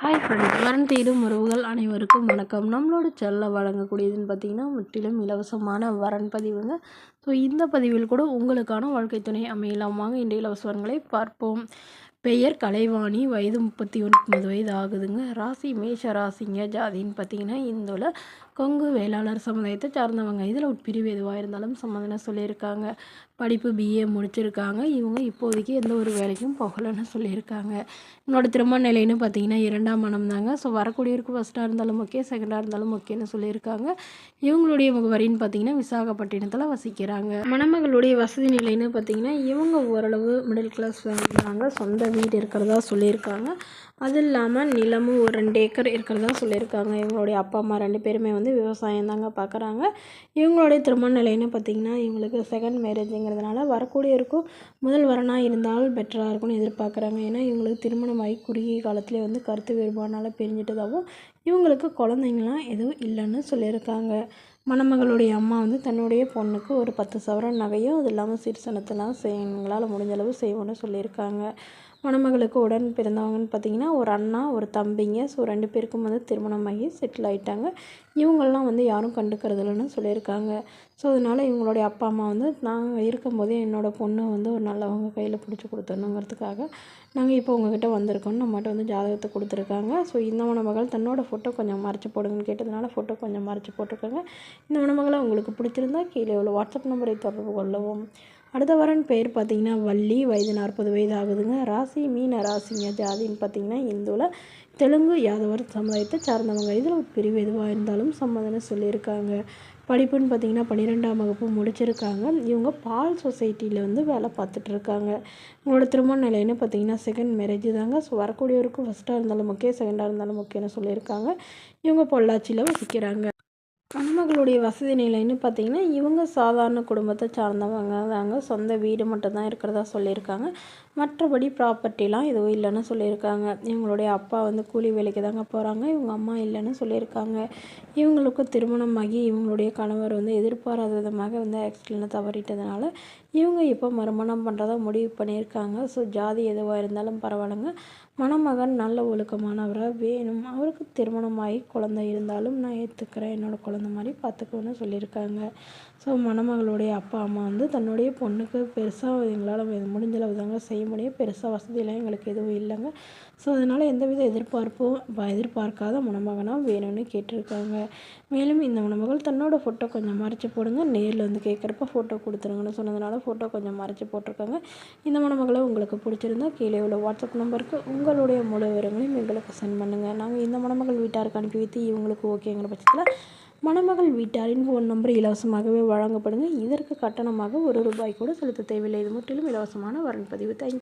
Hi friends, வரன் தேடும் உறவுகள் அனைவருக்கும் வணக்கம். நம்மளோட சேனலில் வழங்கக்கூடியதுன்னு பார்த்தீங்கன்னா முற்றிலும் இலவசமான வரன் பதிவுங்க. ஸோ இந்த பதிவில் கூட உங்களுக்கான வாழ்க்கை துணை அமையலாம். வாங்க இன்றைய இலவச வரன்களை பார்ப்போம். பெயர் கலைவாணி, வயது 39 வயது ஆகுதுங்க. ராசி மேஷ ராசிங்க. ஜாதின்னு பார்த்தீங்கன்னா இந்துல கொங்கு வேளாளர் சமுதாயத்தை சார்ந்தவங்க. இதில் உட்பிரிவு எதுவாக இருந்தாலும் சம்மந்தம் சொல்லியிருக்காங்க. படிப்பு பிஏ முடிச்சிருக்காங்க. இவங்க இப்போதைக்கு எந்த ஒரு வேலைக்கும் போகலைன்னு சொல்லியிருக்காங்க. என்னோட திருமண நிலைன்னு பார்த்தீங்கன்னா 2ஆம் மனம் தாங்க. ஸோ வரக்கூடியவருக்கு ஃபஸ்ட்டாக இருந்தாலும் ஓகே, செகண்டாக இருந்தாலும் ஓகேன்னு சொல்லியிருக்காங்க. இவங்களுடைய முகவரின்னு பார்த்தீங்கன்னா விசாகப்பட்டினத்தில் வசிக்கிறாங்க. மணமகளுடைய வசதி நிலைன்னு பார்த்தீங்கன்னா இவங்க ஓரளவு மிடில் கிளாஸ் ஃபேமிலி தாங்க. சொந்த வீடு இருக்கிறதா சொல்லியிருக்காங்க. அது இல்லாமல் நிலமும் ஒரு 2 ஏக்கர் இருக்கிறதா சொல்லியிருக்காங்க. இவங்களுடைய அப்பா அம்மா 2 பேருமே விவசாயம் தாங்க பார்க்குறாங்க. இவங்களுடைய திருமண நிலைன்னு பார்த்திங்கன்னா இவங்களுக்கு செகண்ட் மேரேஜுங்கிறதுனால வரக்கூடியவருக்கும் முதல் வரனாக இருந்தால் பெட்டராக இருக்கும்னு எதிர்பார்க்குறாங்க. ஏன்னா இவங்களுக்கு திருமணமாகி குறுகிய காலத்திலே கருத்து வேறுபாடுனால பிரிஞ்சிட்டதாகவும் இவங்களுக்கு குழந்தைங்களாம் எதுவும் இல்லைன்னு சொல்லியிருக்காங்க. மணமகளுடைய அம்மா தன்னுடைய பொண்ணுக்கு ஒரு 10 சவரன் நகையும் அது இல்லாமல் சீர்சனத்தெல்லாம் எங்களால் முடிஞ்சளவு செய்வோன்னு சொல்லியிருக்காங்க. மணமகளுக்கு உடன் பிறந்தவங்கன்னு பார்த்திங்கன்னா ஒரு அண்ணா ஒரு தம்பிங்க. ஸோ 2 பேருக்கும் திருமணமாகி செட்டில் ஆகிட்டாங்க. இவங்கள்லாம் யாரும் கண்டுக்கிறதில்லன்னு சொல்லியிருக்காங்க. ஸோ அதனால் இவங்களுடைய அப்பா அம்மா நாங்கள் இருக்கும்போதே என்னோடய பொண்ணு ஒரு நல்லவங்க கையில் பிடிச்சி கொடுத்துடணுங்கிறதுக்காக நாங்கள் இப்போ உங்ககிட்ட வந்திருக்கோன்னு நம்மகிட்ட ஜாதகத்தை கொடுத்துருக்காங்க. ஸோ இந்த மணமகள் தன்னோட ஃபோட்டோ கொஞ்சம் மறைச்சி போடுங்கன்னு கேட்டதுனால ஃபோட்டோ கொஞ்சம் மறைச்சி போட்டிருக்காங்க. இந்த மணமகளை உங்களுக்கு பிடிச்சிருந்தா கீழே உள்ள வாட்ஸ்அப் நம்பரை தொடர்பு கொள்ளவும். அடுத்த வரன் பேர் பார்த்திங்கன்னா வள்ளி, வயது 40 வயது ஆகுதுங்க. ராசி மீன ராசிங்க. ஜாதின்னு பார்த்திங்கன்னா இந்துல தெலுங்கு யாதவர் சமுதாயத்தை சார்ந்தவங்க. இதில் ஒரு பிரிவு எதுவாக இருந்தாலும் சம்மதம்னு சொல்லியிருக்காங்க. படிப்புன்னு பார்த்திங்கன்னா 12ஆம் வகுப்பு முடிச்சிருக்காங்க. இவங்க பால் சொசைட்டியில் வேலை பார்த்துட்ருக்காங்க. இவங்களோட திருமண நிலைன்னு பார்த்திங்கன்னா செகண்ட் மேரேஜ் தாங்க. ஸோ வரக்கூடியவருக்கு ஃபஸ்ட்டாக இருந்தாலும் ஓகே, செகண்டாக இருந்தாலும் ஓகேன்னு சொல்லியிருக்காங்க. இவங்க பொள்ளாச்சியில் வசிக்கிறாங்க. மணமகளுடைய வசதி நிலைன்னு பார்த்திங்கன்னா இவங்க சாதாரண குடும்பத்தை சார்ந்தவங்க தாங்க. சொந்த வீடு மட்டும்தான் இருக்கிறதா சொல்லியிருக்காங்க. மற்றபடி ப்ராப்பர்ட்டிலாம் எதுவும் இல்லைன்னு சொல்லியிருக்காங்க. இவங்களுடைய அப்பா கூலி வேலைக்கு தாங்க போகிறாங்க. இவங்க அம்மா இல்லைன்னு சொல்லியிருக்காங்க. இவங்களுக்கு திருமணமாகி இவங்களுடைய கணவர் எதிர்பாராத விதமாக ஆக்சிடெண்ட்டில் தவறிட்டதுனால இவங்க இப்போ மறுமணம் பண்ணுறதா முடிவு பண்ணியிருக்காங்க. ஸோ ஜாதி எதுவாக இருந்தாலும் பரவாயில்லைங்க. மணமகன் நல்ல ஒழுக்கமானவராக வேணும். அவருக்கு திருமணமாகி குழந்தை இருந்தாலும் நான் ஏற்றுக்கிறேன், என்னோடய குழந்தை மாதிரி பார்த்துக்குவேன்னு சொல்லியிருக்காங்க. ஸோ மணமகளுடைய அப்பா அம்மா தன்னுடைய பொண்ணுக்கு பெருசாக எங்களால் முடிஞ்சளவு தாங்க செய்ய முடியும். பெருசாக வசதியெல்லாம் எங்களுக்கு எதுவும் இல்லைங்க. ஸோ அதனால் எந்தவித எதிர்பார்க்காத மணமகனாக வேணும்னு கேட்டிருக்காங்க. மேலும் இந்த மணமகள் தன்னோட ஃபோட்டோ கொஞ்சம் மறைச்சி போடுங்க, நேரில் கேட்குறப்ப ஃபோட்டோ கொடுத்துருங்கன்னு சொன்னதுனால ஃபோட்டோ கொஞ்சம் மறைச்சி போட்டிருக்காங்க. இந்த மணமகளை உங்களுக்கு பிடிச்சிருந்தா கீழே உள்ள வாட்ஸ்அப் நம்பருக்கு உங்களுடைய முழு விவரங்களையும் எங்களுக்கு சென்ட் பண்ணுங்கள். நாங்கள் இந்த மணமகள் வீட்டாருக்கு அனுப்பி வைத்து இவங்களுக்கு ஓகேங்கிற பட்சத்தில் மணமகள் வீட்டாரின் ஃபோன் நம்பர் இலவசமாகவே வழங்கப்படுங்க. இதற்கு கட்டணமாக ₹1 கூட செலுத்த தேவையில்லை. இது முற்றிலும் இலவசமான வரன் பதிவு. தேங்க்யூ.